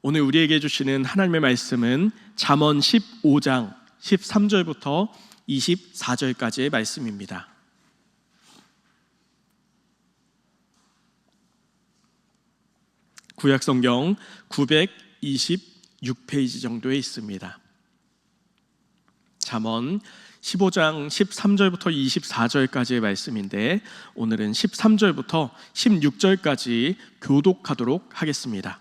오늘 우리에게 주시는 하나님의 말씀은 잠언 15장 13절부터 24절까지의 말씀입니다. 구약성경 926페이지 정도에 있습니다. 잠언 15장 13절부터 24절까지의 말씀인데 오늘은 13절부터 16절까지 교독하도록 하겠습니다.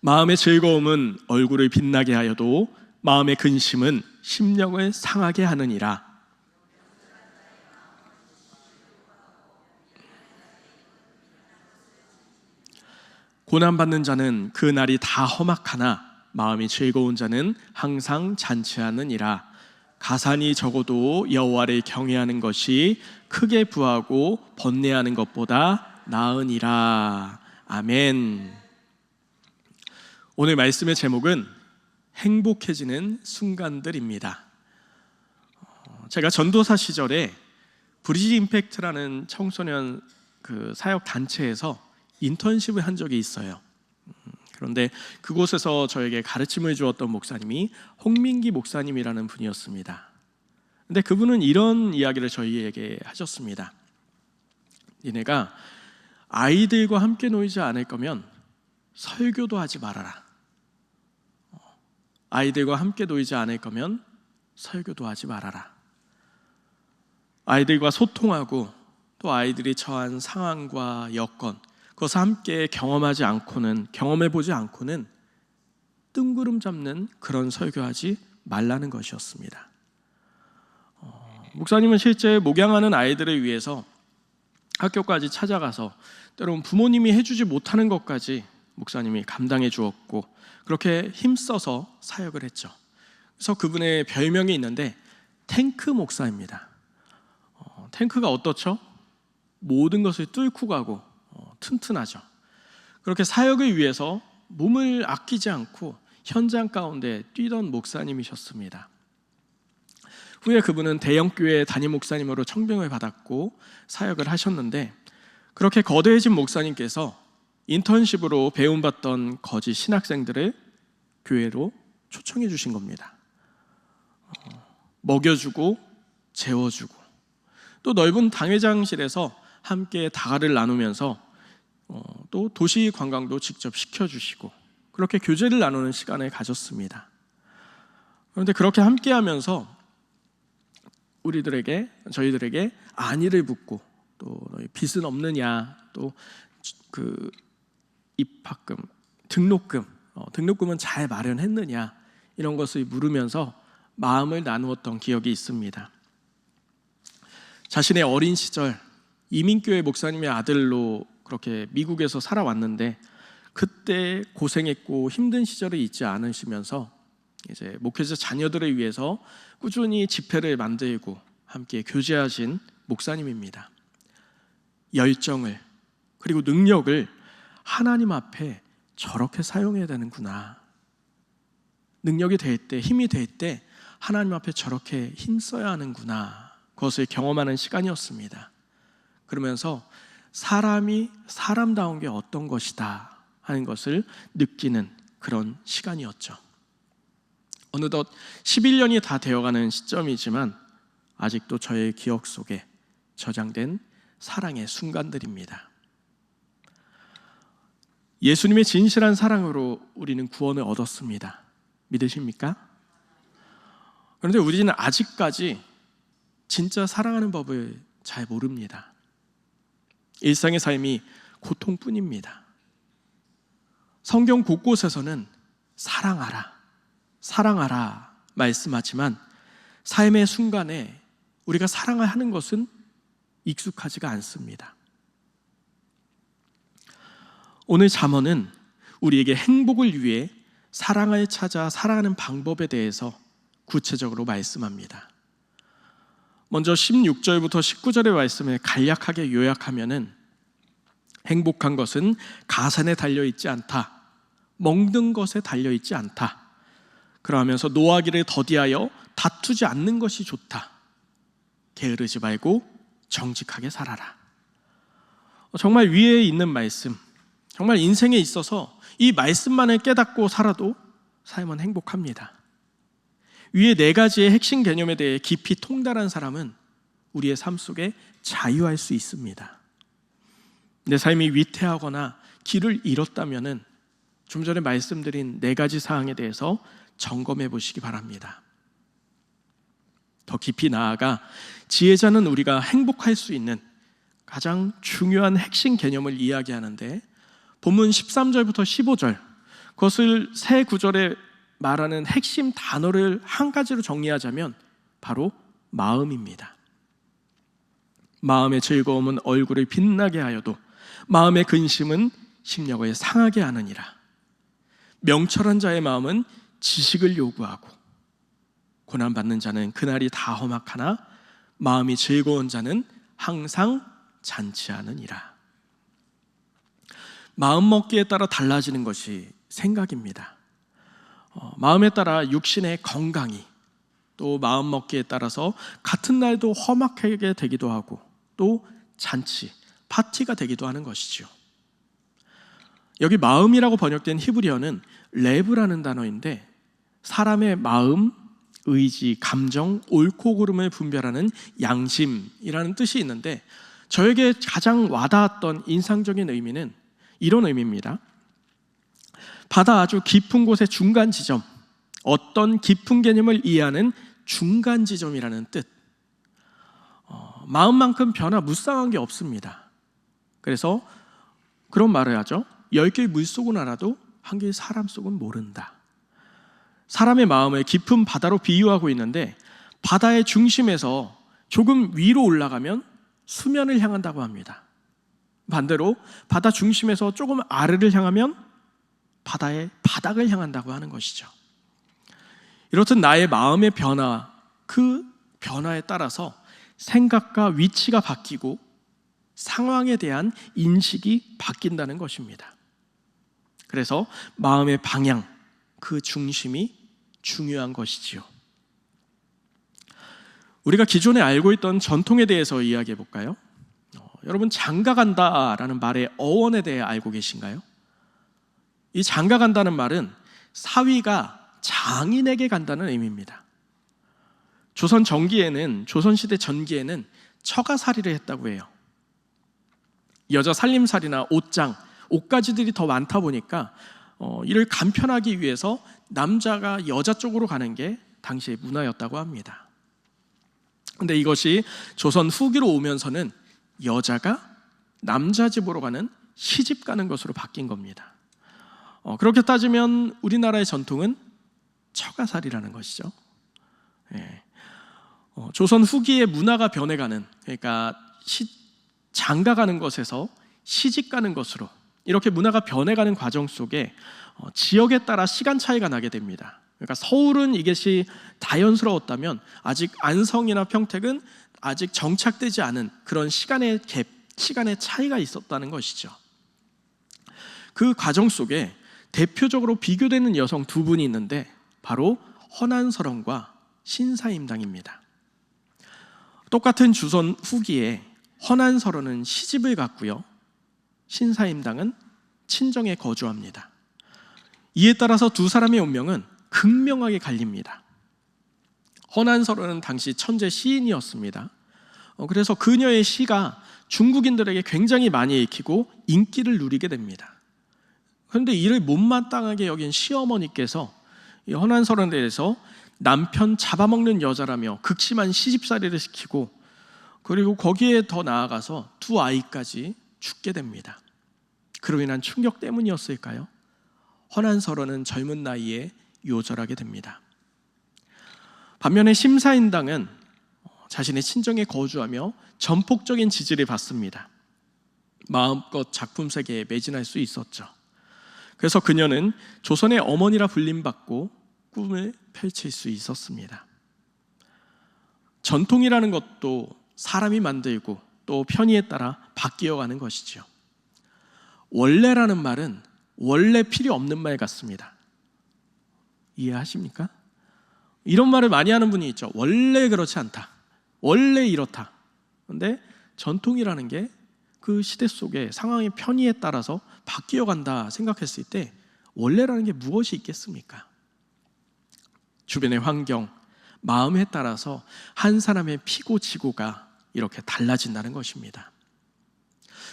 마음의 즐거움은 얼굴을 빛나게 하여도 마음의 근심은 심령을 상하게 하느니라. 고난받는 자는 그 날이 다 험악하나 마음이 즐거운 자는 항상 잔치하느니라. 가산이 적어도 여호와를 경외하는 것이 크게 부하고 번뇌하는 것보다 나으니라. 아멘. 오늘 말씀의 제목은 행복해지는 순간들입니다. 제가 전도사 시절에 브리지 임팩트라는 청소년 사역 단체에서 인턴십을 한 적이 있어요. 그런데 그곳에서 저에게 가르침을 주었던 목사님이 홍민기 목사님이라는 분이었습니다. 근데 그분은 이런 이야기를 저희에게 하셨습니다. 니네가 아이들과 함께 놀지 않을 거면 설교도 하지 말아라. 아이들과 함께 놀지 않을 거면 설교도 하지 말아라. 아이들과 소통하고 또 아이들이 처한 상황과 여건, 그것을 함께 경험해보지 않고는 뜬구름 잡는 그런 설교하지 말라는 것이었습니다. 목사님은 실제 목양하는 아이들을 위해서 학교까지 찾아가서 때로는 부모님이 해주지 못하는 것까지 목사님이 감당해 주었고 그렇게 힘써서 사역을 했죠. 그래서 그분의 별명이 있는데 탱크 목사입니다. 탱크가 어떻죠? 모든 것을 뚫고 가고 튼튼하죠. 그렇게 사역을 위해서 몸을 아끼지 않고 현장 가운데 뛰던 목사님이셨습니다. 후에 그분은 대형교회 담임 목사님으로 청빙을 받았고 사역을 하셨는데 그렇게 거대해진 목사님께서 인턴십으로 배움받던 거짓 신학생들을 교회로 초청해 주신 겁니다. 먹여주고 재워주고 또 넓은 당회장실에서 함께 다가를 나누면서 또 도시 관광도 직접 시켜주시고 그렇게 교제를 나누는 시간을 가졌습니다. 그런데 그렇게 함께하면서 저희들에게 안위를 묻고 또 너희 빚은 없느냐, 또 입학금, 등록금은 잘 마련했느냐, 이런 것을 물으면서 마음을 나누었던 기억이 있습니다. 자신의 어린 시절 이민교회 목사님의 아들로 그렇게 미국에서 살아왔는데 그때 고생했고 힘든 시절을 잊지 않으시면서 이제 목회자 자녀들을 위해서 꾸준히 집회를 만들고 함께 교제하신 목사님입니다. 열정을 그리고 능력을 하나님 앞에 저렇게 사용해야 되는구나. 능력이 될 때, 힘이 될 때 하나님 앞에 저렇게 힘써야 하는구나. 그것을 경험하는 시간이었습니다. 그러면서 사람이 사람다운 게 어떤 것이다 하는 것을 느끼는 그런 시간이었죠. 어느덧 11년이 다 되어가는 시점이지만 아직도 저의 기억 속에 저장된 사랑의 순간들입니다. 예수님의 진실한 사랑으로 우리는 구원을 얻었습니다. 믿으십니까? 그런데 우리는 아직까지 진짜 사랑하는 법을 잘 모릅니다. 일상의 삶이 고통뿐입니다. 성경 곳곳에서는 사랑하라 말씀하지만 삶의 순간에 우리가 사랑하는 것은 익숙하지가 않습니다. 오늘 잠언은 우리에게 행복을 위해 사랑을 찾아 살아가는 방법에 대해서 구체적으로 말씀합니다. 먼저 16절부터 19절의 말씀을 간략하게 요약하면은 행복한 것은 가산에 달려있지 않다, 먹는 것에 달려있지 않다, 그러면서 노하기를 더디하여 다투지 않는 것이 좋다, 게으르지 말고 정직하게 살아라. 정말 위에 있는 말씀, 정말 인생에 있어서 이 말씀만을 깨닫고 살아도 삶은 행복합니다. 위에 4가지의 핵심 개념에 대해 깊이 통달한 사람은 우리의 삶 속에 자유할 수 있습니다. 내 삶이 위태하거나 길을 잃었다면 좀 전에 말씀드린 4가지 사항에 대해서 점검해 보시기 바랍니다. 더 깊이 나아가 지혜자는 우리가 행복할 수 있는 가장 중요한 핵심 개념을 이야기하는데, 본문 13절부터 15절, 그것을 세 구절에 말하는 핵심 단어를 한 가지로 정리하자면 바로 마음입니다. 마음의 즐거움은 얼굴을 빛나게 하여도 마음의 근심은 심령을 상하게 하느니라. 명철한 자의 마음은 지식을 요구하고 고난받는 자는 그날이 다 험악하나 마음이 즐거운 자는 항상 잔치하느니라. 마음 먹기에 따라 달라지는 것이 생각입니다. 마음에 따라 육신의 건강이, 또 마음 먹기에 따라서 같은 날도 험악하게 되기도 하고 또 잔치, 파티가 되기도 하는 것이죠. 여기 마음이라고 번역된 히브리어는 레브라는 단어인데, 사람의 마음, 의지, 감정, 옳고 그름을 분별하는 양심이라는 뜻이 있는데, 저에게 가장 와닿았던 인상적인 의미는 이런 의미입니다. 바다 아주 깊은 곳의 중간 지점, 어떤 깊은 개념을 이해하는 중간 지점이라는 뜻. 마음만큼 변화무쌍한 게 없습니다. 그래서 그런 말을 하죠. 10개의 물속은 알아도 1개의 사람 속은 모른다. 사람의 마음을 깊은 바다로 비유하고 있는데, 바다의 중심에서 조금 위로 올라가면 수면을 향한다고 합니다. 반대로 바다 중심에서 조금 아래를 향하면 바다의 바닥을 향한다고 하는 것이죠. 이렇듯 나의 마음의 변화, 그 변화에 따라서 생각과 위치가 바뀌고 상황에 대한 인식이 바뀐다는 것입니다. 그래서 마음의 방향, 그 중심이 중요한 것이지요. 우리가 기존에 알고 있던 전통에 대해서 이야기해 볼까요? 여러분, 장가간다라는 말의 어원에 대해 알고 계신가요? 이 장가간다는 말은 사위가 장인에게 간다는 의미입니다. 조선 조선시대 전기에는 처가살이를 했다고 해요. 여자 살림살이나 옷장, 옷가지들이 더 많다 보니까 이를 간편하기 위해서 남자가 여자 쪽으로 가는 게 당시의 문화였다고 합니다. 근데 이것이 조선 후기로 오면서는 여자가 남자 집으로 가는 시집 가는 것으로 바뀐 겁니다. 그렇게 따지면 우리나라의 전통은 처가살이라는 것이죠. 조선 후기의 문화가 변해가는, 그러니까 장가가는 것에서 시집가는 것으로 이렇게 문화가 변해가는 과정 속에 지역에 따라 시간 차이가 나게 됩니다. 그러니까 서울은 이것이 자연스러웠다면 아직 안성이나 평택은 아직 정착되지 않은 그런 시간의 차이가 있었다는 것이죠. 그 과정 속에 대표적으로 비교되는 여성 2분이 있는데 바로 헌안설원과 신사임당입니다. 똑같은 조선 후기에 헌안설원은 시집을 갔고요, 신사임당은 친정에 거주합니다. 이에 따라서 두 사람의 운명은 극명하게 갈립니다. 헌안설원은 당시 천재 시인이었습니다. 그래서 그녀의 시가 중국인들에게 굉장히 많이 읽히고 인기를 누리게 됩니다. 그런데 이를 못마땅하게 여긴 시어머니께서 이 헌안설원에 대해서 남편 잡아먹는 여자라며 극심한 시집살이를 시키고, 그리고 거기에 더 나아가서 2 아이까지 죽게 됩니다. 그로 인한 충격 때문이었을까요? 헌안설원은 젊은 나이에 요절하게 됩니다. 반면에 심사임당은 자신의 친정에 거주하며 전폭적인 지지를 받습니다. 마음껏 작품 세계에 매진할 수 있었죠. 그래서 그녀는 조선의 어머니라 불림받고 꿈을 펼칠 수 있었습니다. 전통이라는 것도 사람이 만들고 또 편의에 따라 바뀌어가는 것이죠. 원래라는 말은 원래 필요 없는 말 같습니다. 이해하십니까? 이런 말을 많이 하는 분이 있죠. 원래 그렇지 않다, 원래 이렇다. 그런데 전통이라는 게 그 시대 속에 상황의 편의에 따라서 바뀌어 간다 생각했을 때 원래라는 게 무엇이 있겠습니까? 주변의 환경, 마음에 따라서 한 사람의 피고 지고가 이렇게 달라진다는 것입니다.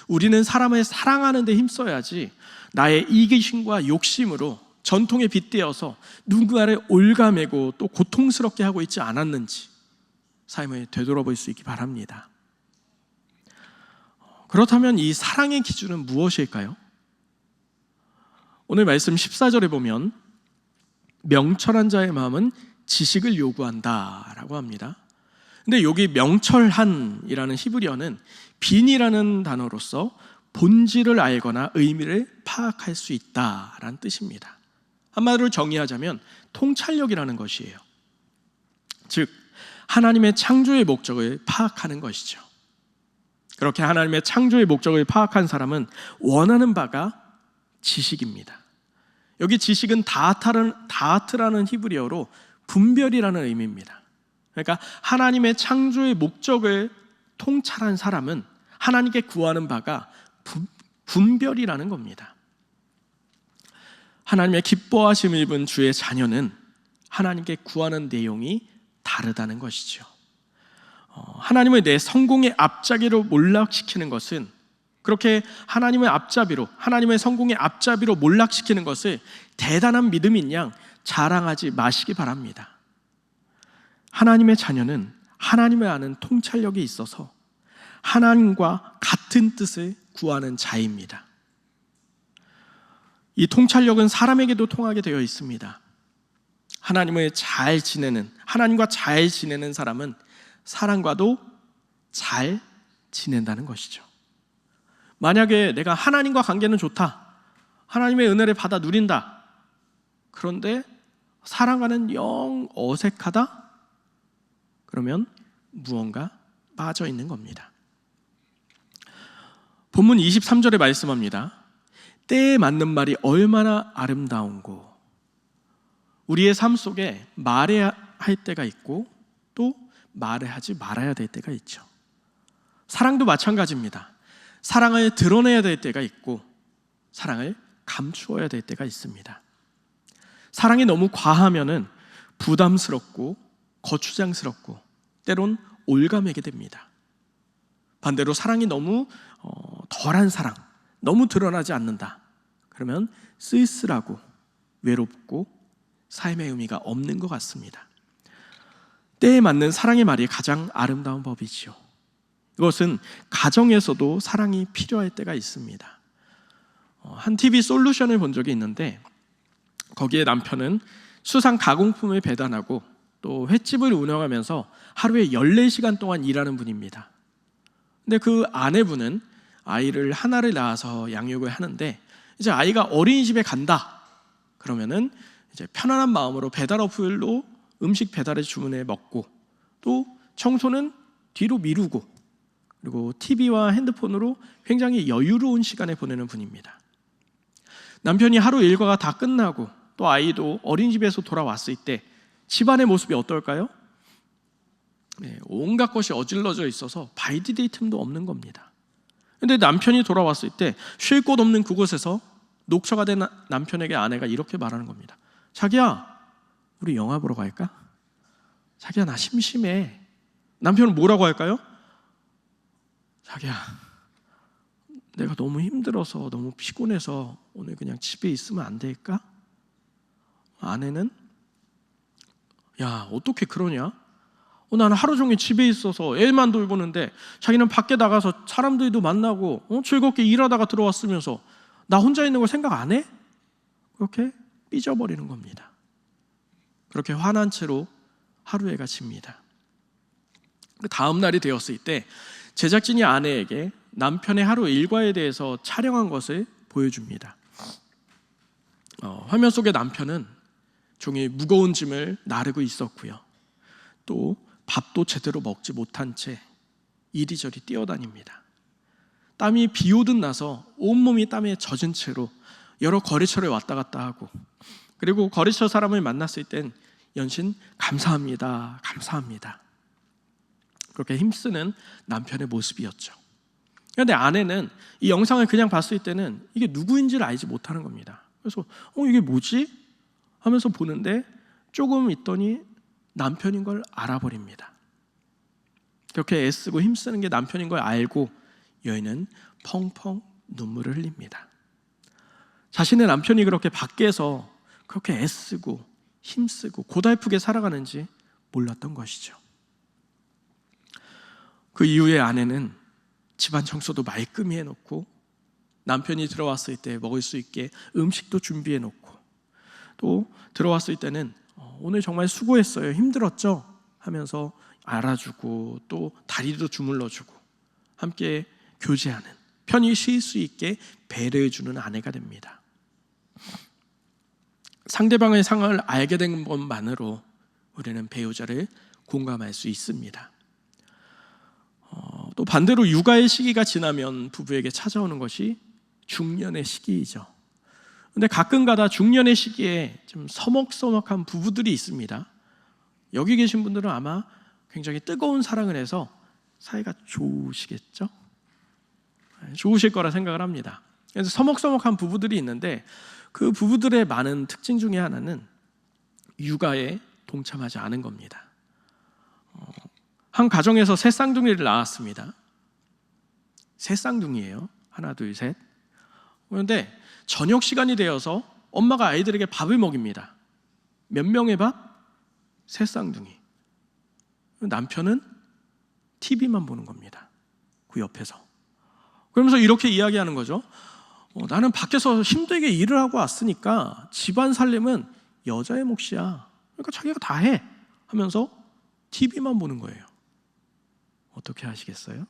우리는 사람을 사랑하는 데 힘써야지 나의 이기심과 욕심으로 전통에 빗대어서 누군가를 올가매고 또 고통스럽게 하고 있지 않았는지 삶을 되돌아볼 수 있기 바랍니다. 그렇다면 이 사랑의 기준은 무엇일까요? 오늘 말씀 14절에 보면 명철한 자의 마음은 지식을 요구한다라고 합니다. 근데 여기 명철한이라는 히브리어는 빈이라는 단어로서 본질을 알거나 의미를 파악할 수 있다라는 뜻입니다. 한마디로 정의하자면 통찰력이라는 것이에요. 즉 하나님의 창조의 목적을 파악하는 것이죠. 그렇게 하나님의 창조의 목적을 파악한 사람은 원하는 바가 지식입니다. 여기 지식은 다하트라는 히브리어로 분별이라는 의미입니다. 그러니까 하나님의 창조의 목적을 통찰한 사람은 하나님께 구하는 바가 분별이라는 겁니다. 하나님의 기뻐하심을 입은 주의 자녀는 하나님께 구하는 내용이 다르다는 것이죠. 하나님을 내 성공의 앞잡이로 몰락시키는 것은, 그렇게 하나님의 앞잡이로, 하나님의 성공의 앞잡이로 몰락시키는 것을 대단한 믿음인 양 자랑하지 마시기 바랍니다. 하나님의 자녀는 하나님을 아는 통찰력이 있어서 하나님과 같은 뜻을 구하는 자입니다. 이 통찰력은 사람에게도 통하게 되어 있습니다. 하나님과 잘 지내는 사람은 사람과도 잘 지낸다는 것이죠. 만약에 내가 하나님과 관계는 좋다, 하나님의 은혜를 받아 누린다, 그런데 사랑과는 영 어색하다? 그러면 무언가 빠져 있는 겁니다. 본문 23절에 말씀합니다. 때에 맞는 말이 얼마나 아름다운고. 우리의 삶 속에 말해야 할 때가 있고 또 말을 하지 말아야 될 때가 있죠. 사랑도 마찬가지입니다. 사랑을 드러내야 될 때가 있고 사랑을 감추어야 될 때가 있습니다. 사랑이 너무 과하면은 부담스럽고 거추장스럽고 때론 올가매게 됩니다. 반대로 사랑이 너무 덜한 사랑, 너무 드러나지 않는다, 그러면 쓸쓸하고 외롭고 삶의 의미가 없는 것 같습니다. 때에 맞는 사랑의 말이 가장 아름다운 법이지요. 이것은 가정에서도 사랑이 필요할 때가 있습니다. 한 TV 솔루션을 본 적이 있는데 거기에 남편은 수상 가공품을 배달하고 또 횟집을 운영하면서 하루에 14시간 동안 일하는 분입니다. 근데 그 아내분은 아이를 하나를 낳아서 양육을 하는데 이제 아이가 어린이집에 간다 그러면은 이제 편안한 마음으로 배달 어플로 음식 배달을 주문해 먹고 또 청소는 뒤로 미루고 그리고 TV와 핸드폰으로 굉장히 여유로운 시간을 보내는 분입니다. 남편이 하루 일과가 다 끝나고 또 아이도 어린이집에서 돌아왔을 때 집안의 모습이 어떨까요? 온갖 것이 어질러져 있어서 발디딜 틈도 없는 겁니다. 근데 남편이 돌아왔을 때 쉴 곳 없는 그곳에서 녹초가 된 남편에게 아내가 이렇게 말하는 겁니다. 자기야, 우리 영화 보러 갈까? 자기야, 나 심심해. 남편은 뭐라고 할까요? 자기야, 내가 너무 힘들어서 너무 피곤해서 오늘 그냥 집에 있으면 안 될까? 아내는 야, 어떻게 그러냐? 나는 하루 종일 집에 있어서 애만 돌보는데 자기는 밖에 나가서 사람들도 만나고 즐겁게 일하다가 들어왔으면서 나 혼자 있는 걸 생각 안 해? 그렇게 삐져버리는 겁니다. 그렇게 화난 채로 하루해가 집니다. 그 다음 날이 되었을 때 제작진이 아내에게 남편의 하루 일과에 대해서 촬영한 것을 보여줍니다. 화면 속의 남편은 종일 무거운 짐을 나르고 있었고요. 또 밥도 제대로 먹지 못한 채 이리저리 뛰어다닙니다. 땀이 비 오듯 나서 온몸이 땀에 젖은 채로 여러 거래처를 왔다 갔다 하고 그리고 거래처 사람을 만났을 땐 연신 감사합니다, 감사합니다. 그렇게 힘쓰는 남편의 모습이었죠. 그런데 아내는 이 영상을 그냥 봤을 때는 이게 누구인지를 알지 못하는 겁니다. 그래서 이게 뭐지? 하면서 보는데 조금 있더니 남편인 걸 알아버립니다. 그렇게 애쓰고 힘쓰는 게 남편인 걸 알고 여인은 펑펑 눈물을 흘립니다. 자신의 남편이 그렇게 밖에서 그렇게 애쓰고 힘쓰고 고달프게 살아가는지 몰랐던 것이죠. 그 이후에 아내는 집안 청소도 말끔히 해놓고 남편이 들어왔을 때 먹을 수 있게 음식도 준비해놓고 또 들어왔을 때는 오늘 정말 수고했어요, 힘들었죠? 하면서 알아주고 또 다리도 주물러주고 함께 교제하는, 편히 쉴 수 있게 배려해주는 아내가 됩니다. 상대방의 상황을 알게 된 것만으로 우리는 배우자를 공감할 수 있습니다. 또 반대로 육아의 시기가 지나면 부부에게 찾아오는 것이 중년의 시기이죠. 근데 가끔가다 중년의 시기에 좀 서먹서먹한 부부들이 있습니다. 여기 계신 분들은 아마 굉장히 뜨거운 사랑을 해서 사이가 좋으시겠죠? 좋으실 거라 생각을 합니다. 그래서 서먹서먹한 부부들이 있는데 그 부부들의 많은 특징 중에 하나는 육아에 동참하지 않은 겁니다. 한 가정에서 새 쌍둥이를 낳았습니다. 새 쌍둥이에요. 하나, 둘, 셋. 그런데 저녁 시간이 되어서 엄마가 아이들에게 밥을 먹입니다. 몇 명의 밥? 새 쌍둥이. 남편은 TV만 보는 겁니다. 그 옆에서. 그러면서 이렇게 이야기하는 거죠. 나는 밖에서 힘들게 일을 하고 왔으니까 집안 살림은 여자의 몫이야. 그러니까 자기가 다 해. 하면서 TV만 보는 거예요. 어떻게 하시겠어요?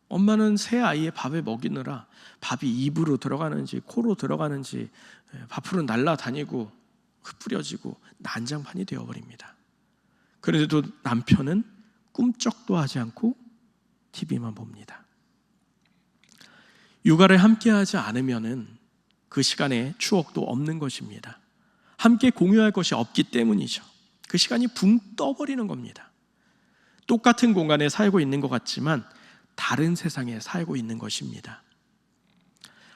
엄마는 새 아이의 밥을 먹이느라 밥이 입으로 들어가는지 코로 들어가는지 밥풀은 날아다니고 흩뿌려지고 난장판이 되어버립니다. 그런데도 남편은 꿈쩍도 하지 않고 TV만 봅니다. 육아를 함께하지 않으면 그 시간에 추억도 없는 것입니다. 함께 공유할 것이 없기 때문이죠. 그 시간이 붕 떠버리는 겁니다. 똑같은 공간에 살고 있는 것 같지만 다른 세상에 살고 있는 것입니다.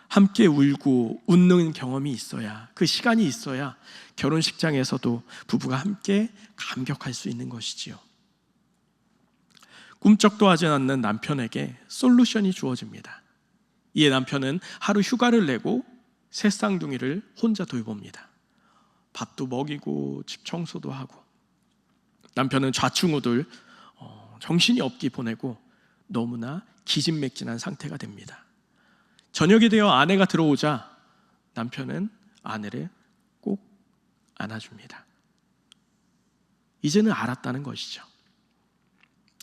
함께 울고 웃는 경험이 있어야, 그 시간이 있어야 결혼식장에서도 부부가 함께 감격할 수 있는 것이지요. 꿈쩍도 하지 않는 남편에게 솔루션이 주어집니다. 이에 남편은 하루 휴가를 내고 새 쌍둥이를 혼자 돌봅니다. 밥도 먹이고 집 청소도 하고. 남편은 좌충우돌 정신이 없게 보내고 너무나 기진맥진한 상태가 됩니다. 저녁이 되어 아내가 들어오자 남편은 아내를 꼭 안아줍니다. 이제는 알았다는 것이죠.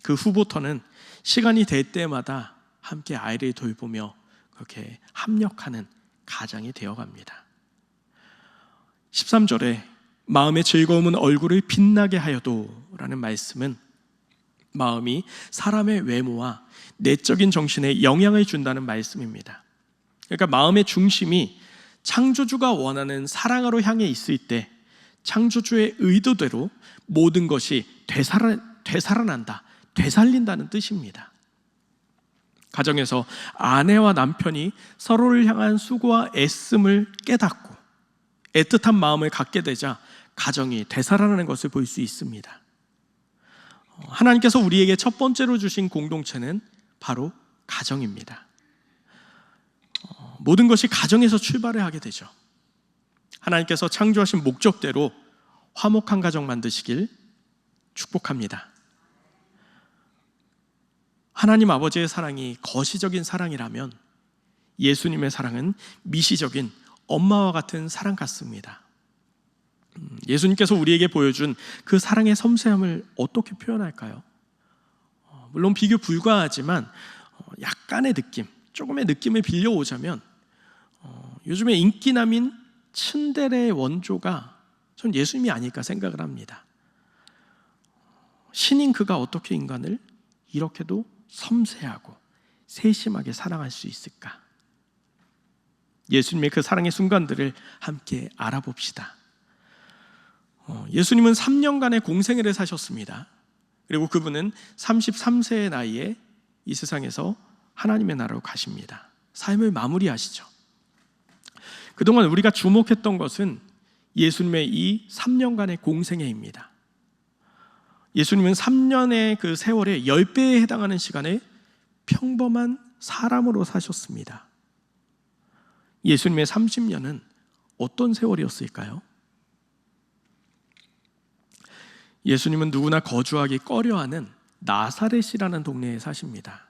그 후부터는 시간이 될 때마다 함께 아이를 돌보며 그렇게 합력하는 가장이 되어갑니다. 13절에 마음의 즐거움은 얼굴을 빛나게 하여도 라는 말씀은 마음이 사람의 외모와 내적인 정신에 영향을 준다는 말씀입니다. 그러니까 마음의 중심이 창조주가 원하는 사랑으로 향해 있을 때 창조주의 의도대로 모든 것이 되살아난다, 되살린다는 뜻입니다. 가정에서 아내와 남편이 서로를 향한 수고와 애씀을 깨닫고 애틋한 마음을 갖게 되자 가정이 되살아나는 것을 볼 수 있습니다. 하나님께서 우리에게 첫 번째로 주신 공동체는 바로 가정입니다. 모든 것이 가정에서 출발을 하게 되죠. 하나님께서 창조하신 목적대로 화목한 가정 만드시길 축복합니다. 하나님 아버지의 사랑이 거시적인 사랑이라면 예수님의 사랑은 미시적인 엄마와 같은 사랑 같습니다. 예수님께서 우리에게 보여준 그 사랑의 섬세함을 어떻게 표현할까요? 물론 비교 불가하지만 약간의 느낌, 조금의 느낌을 빌려오자면 요즘에 인기남인 츤데레의 원조가 전 예수님이 아닐까 생각을 합니다. 신인 그가 어떻게 인간을 이렇게도 섬세하고 세심하게 사랑할 수 있을까? 예수님의 그 사랑의 순간들을 함께 알아봅시다. 예수님은 3년간의 공생애를 사셨습니다. 그리고 그분은 33세의 나이에 이 세상에서 하나님의 나라로 가십니다. 삶을 마무리하시죠. 그동안 우리가 주목했던 것은 예수님의 이 3년간의 공생애입니다. 예수님은 3년의 그 세월의 10배에 해당하는 시간을 평범한 사람으로 사셨습니다. 예수님의 30년은 어떤 세월이었을까요? 예수님은 누구나 거주하기 꺼려하는 나사렛이라는 동네에 사십니다.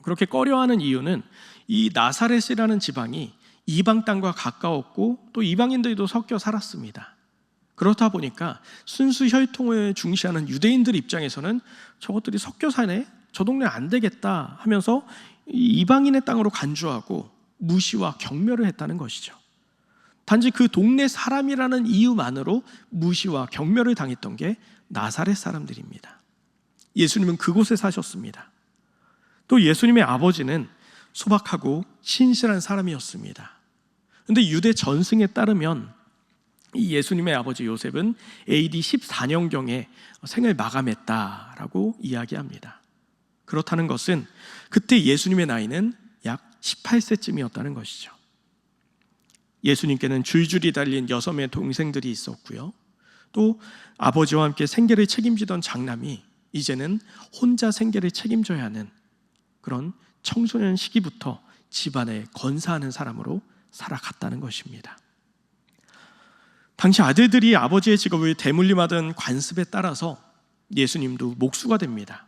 그렇게 꺼려하는 이유는 이 나사렛이라는 지방이 이방 땅과 가까웠고 또 이방인들도 섞여 살았습니다. 그렇다 보니까 순수 혈통을 중시하는 유대인들 입장에서는 저것들이 섞여 사네, 저 동네 안 되겠다 하면서 이방인의 땅으로 간주하고 무시와 경멸을 했다는 것이죠. 단지 그 동네 사람이라는 이유만으로 무시와 경멸을 당했던 게 나사렛 사람들입니다. 예수님은 그곳에 사셨습니다. 또 예수님의 아버지는 소박하고 신실한 사람이었습니다. 그런데 유대 전승에 따르면 이 예수님의 아버지 요셉은 AD 14년경에 생을 마감했다라고 이야기합니다. 그렇다는 것은 그때 예수님의 나이는 약 18세쯤이었다는 것이죠. 예수님께는 줄줄이 달린 6명의 동생들이 있었고요. 또 아버지와 함께 생계를 책임지던 장남이 이제는 혼자 생계를 책임져야 하는 그런 청소년 시기부터 집안에 건사하는 사람으로 살아갔다는 것입니다. 당시 아들들이 아버지의 직업을 대물림하던 관습에 따라서 예수님도 목수가 됩니다.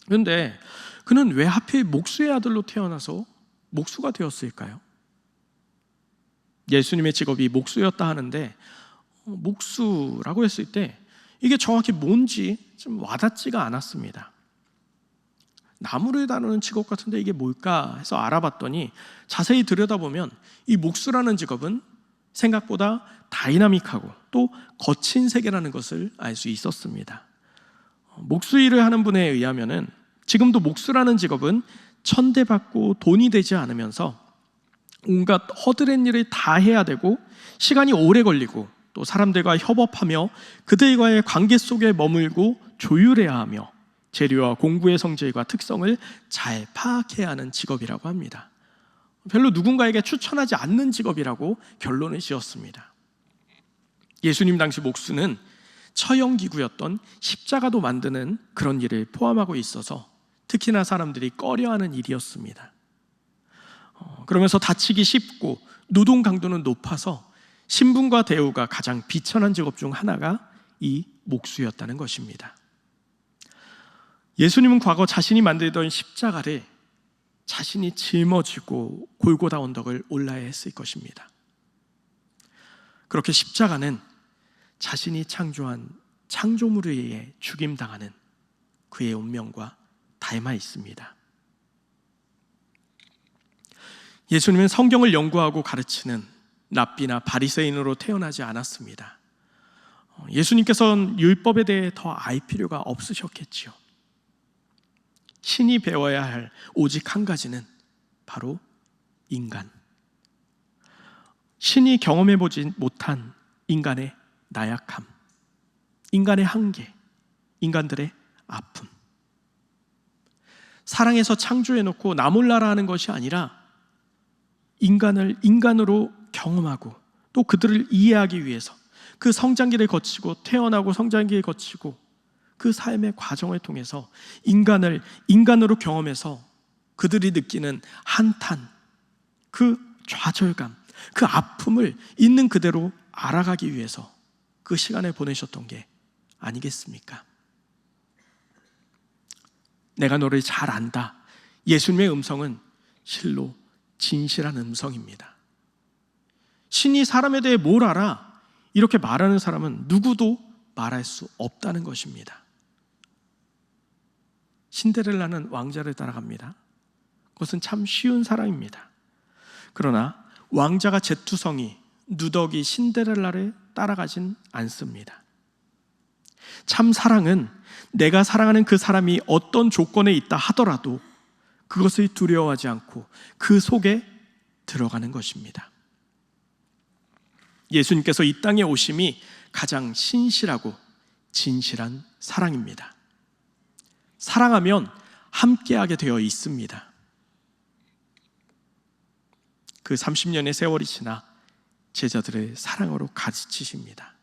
그런데 그는 왜 하필 목수의 아들로 태어나서 목수가 되었을까요? 예수님의 직업이 목수였다 하는데 목수라고 했을 때 이게 정확히 뭔지 좀 와닿지가 않았습니다. 나무를 다루는 직업 같은데 이게 뭘까 해서 알아봤더니 자세히 들여다보면 이 목수라는 직업은 생각보다 다이나믹하고 또 거친 세계라는 것을 알 수 있었습니다. 목수 일을 하는 분에 의하면은 지금도 목수라는 직업은 천대받고 돈이 되지 않으면서 온갖 허드렛 일을 다 해야 되고 시간이 오래 걸리고 또 사람들과 협업하며 그들과의 관계 속에 머물고 조율해야 하며 재료와 공부의 성질과 특성을 잘 파악해야 하는 직업이라고 합니다. 별로 누군가에게 추천하지 않는 직업이라고 결론을 지었습니다. 예수님 당시 목수는 처형기구였던 십자가도 만드는 그런 일을 포함하고 있어서 특히나 사람들이 꺼려하는 일이었습니다. 그러면서 다치기 쉽고 노동 강도는 높아서 신분과 대우가 가장 비천한 직업 중 하나가 이 목수였다는 것입니다. 예수님은 과거 자신이 만들던 십자가를 자신이 짊어지고 골고다 언덕을 올라야 했을 것입니다. 그렇게 십자가는 자신이 창조한 창조물에 의해 죽임당하는 그의 운명과 닮아 있습니다. 예수님은 성경을 연구하고 가르치는 랍비나 바리새인으로 태어나지 않았습니다. 예수님께서는 율법에 대해 더 알 필요가 없으셨겠지요. 신이 배워야 할 오직 한 가지는 바로 인간. 신이 경험해보지 못한 인간의 나약함, 인간의 한계, 인간들의 아픔. 사랑해서 창조해놓고 나 몰라라 하는 것이 아니라 인간을 인간으로 경험하고 또 그들을 이해하기 위해서 그 성장기를 거치고 태어나고 성장기를 거치고 그 삶의 과정을 통해서 인간을 인간으로 경험해서 그들이 느끼는 한탄, 그 좌절감, 그 아픔을 있는 그대로 알아가기 위해서 그 시간을 보내셨던 게 아니겠습니까? 내가 너를 잘 안다. 예수님의 음성은 실로 진실한 음성입니다. 신이 사람에 대해 뭘 알아? 이렇게 말하는 사람은 누구도 말할 수 없다는 것입니다. 신데렐라는 왕자를 따라갑니다. 그것은 참 쉬운 사랑입니다. 그러나 왕자가 제투성이 누더기 신데렐라를 따라가진 않습니다. 참 사랑은 내가 사랑하는 그 사람이 어떤 조건에 있다 하더라도 그것을 두려워하지 않고 그 속에 들어가는 것입니다. 예수님께서 이 땅에 오심이 가장 신실하고 진실한 사랑입니다. 사랑하면 함께하게 되어 있습니다. 그 30년의 세월이 지나 제자들을 사랑으로 가르치십니다.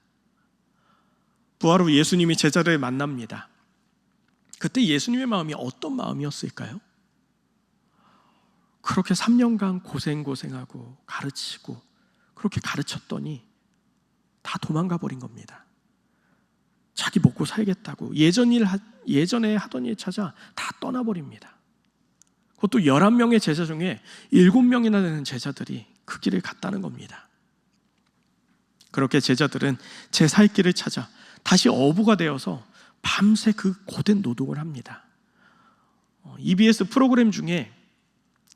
부활 후 예수님이 제자들을 만납니다. 그때 예수님의 마음이 어떤 마음이었을까요? 그렇게 3년간 고생하고 가르치고 그렇게 가르쳤더니 다 도망가 버린 겁니다. 자기 먹고 살겠다고 예전에 하던 일 찾아 다 떠나버립니다. 그것도 11명의 제자 중에 7명이나 되는 제자들이 그 길을 갔다는 겁니다. 그렇게 제자들은 제 살 길을 찾아 다시 어부가 되어서 밤새 그 고된 노동을 합니다. EBS 프로그램 중에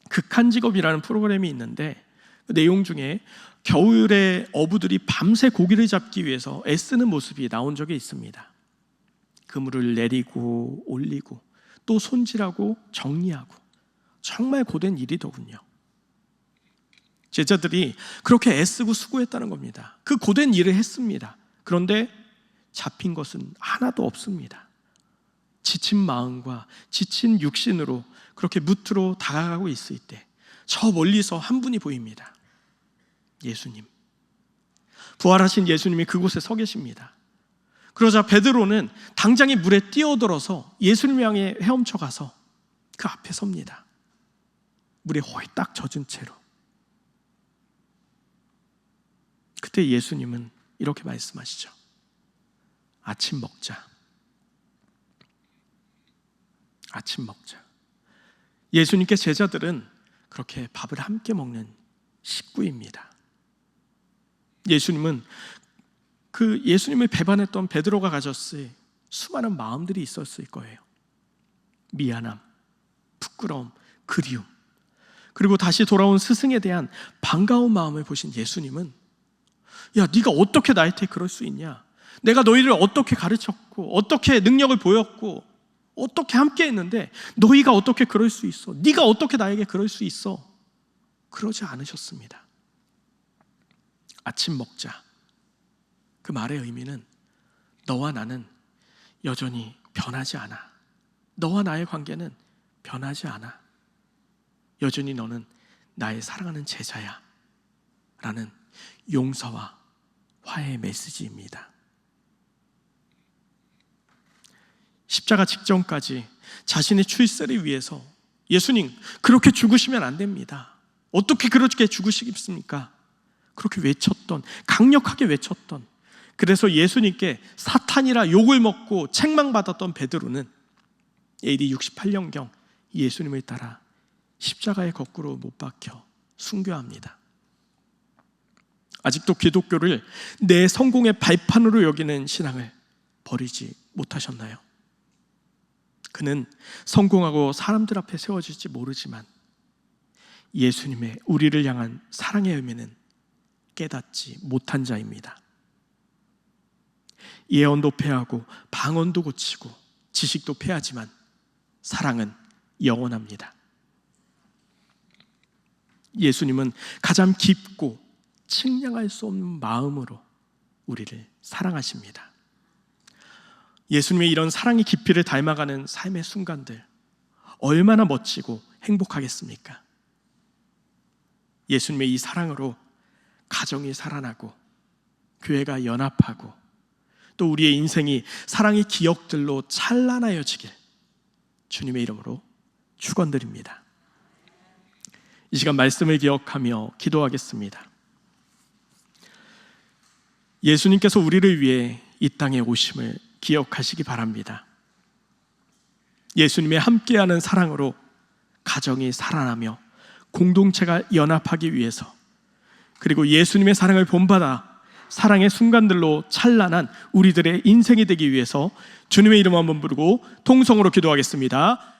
극한 직업이라는 프로그램이 있는데 그 내용 중에 겨울에 어부들이 밤새 고기를 잡기 위해서 애쓰는 모습이 나온 적이 있습니다. 그물을 내리고 올리고 또 손질하고 정리하고 정말 고된 일이더군요. 제자들이 그렇게 애쓰고 수고했다는 겁니다. 그 고된 일을 했습니다. 그런데 잡힌 것은 하나도 없습니다. 지친 마음과 지친 육신으로 그렇게 무트로 다가가고 있을 때 저 멀리서 한 분이 보입니다. 예수님. 부활하신 예수님이 그곳에 서 계십니다. 그러자 베드로는 당장에 물에 뛰어들어서 예수님을 향해 헤엄쳐 가서 그 앞에 섭니다. 물에 홀딱 젖은 채로. 그때 예수님은 이렇게 말씀하시죠. 아침 먹자. 아침 먹자. 예수님께 제자들은 그렇게 밥을 함께 먹는 식구입니다. 예수님은 그 예수님을 배반했던 베드로가 가졌을 수많은 마음들이 있었을 거예요. 미안함, 부끄러움, 그리움, 그리고 다시 돌아온 스승에 대한 반가운 마음을 보신 예수님은 야, 네가 어떻게 나한테 그럴 수 있냐? 내가 너희를 어떻게 가르쳤고 어떻게 능력을 보였고 어떻게 함께 했는데 너희가 어떻게 그럴 수 있어? 네가 어떻게 나에게 그럴 수 있어? 그러지 않으셨습니다. 아침 먹자. 그 말의 의미는 너와 나는 여전히 변하지 않아. 너와 나의 관계는 변하지 않아. 여전히 너는 나의 사랑하는 제자야 라는 용서와 화해의 메시지입니다. 십자가 직전까지 자신의 출세를 위해서 예수님 그렇게 죽으시면 안 됩니다. 어떻게 그렇게 죽으시겠습니까? 그렇게 외쳤던, 강력하게 외쳤던, 그래서 예수님께 사탄이라 욕을 먹고 책망받았던 베드로는 AD 68년경 예수님을 따라 십자가에 거꾸로 못 박혀 순교합니다. 아직도 기독교를 내 성공의 발판으로 여기는 신앙을 버리지 못하셨나요? 그는 성공하고 사람들 앞에 세워질지 모르지만 예수님의 우리를 향한 사랑의 의미는 깨닫지 못한 자입니다. 예언도 폐하고 방언도 고치고 지식도 폐하지만 사랑은 영원합니다. 예수님은 가장 깊고 측량할 수 없는 마음으로 우리를 사랑하십니다. 예수님의 이런 사랑의 깊이를 닮아가는 삶의 순간들 얼마나 멋지고 행복하겠습니까? 예수님의 이 사랑으로 가정이 살아나고 교회가 연합하고 또 우리의 인생이 사랑의 기억들로 찬란하여지길 주님의 이름으로 축원드립니다. 이 시간 말씀을 기억하며 기도하겠습니다. 예수님께서 우리를 위해 이 땅에 오심을 기억하시기 바랍니다. 예수님의 함께하는 사랑으로 가정이 살아나며 공동체가 연합하기 위해서, 그리고 예수님의 사랑을 본받아 사랑의 순간들로 찬란한 우리들의 인생이 되기 위해서 주님의 이름 한번 부르고 통성으로 기도하겠습니다.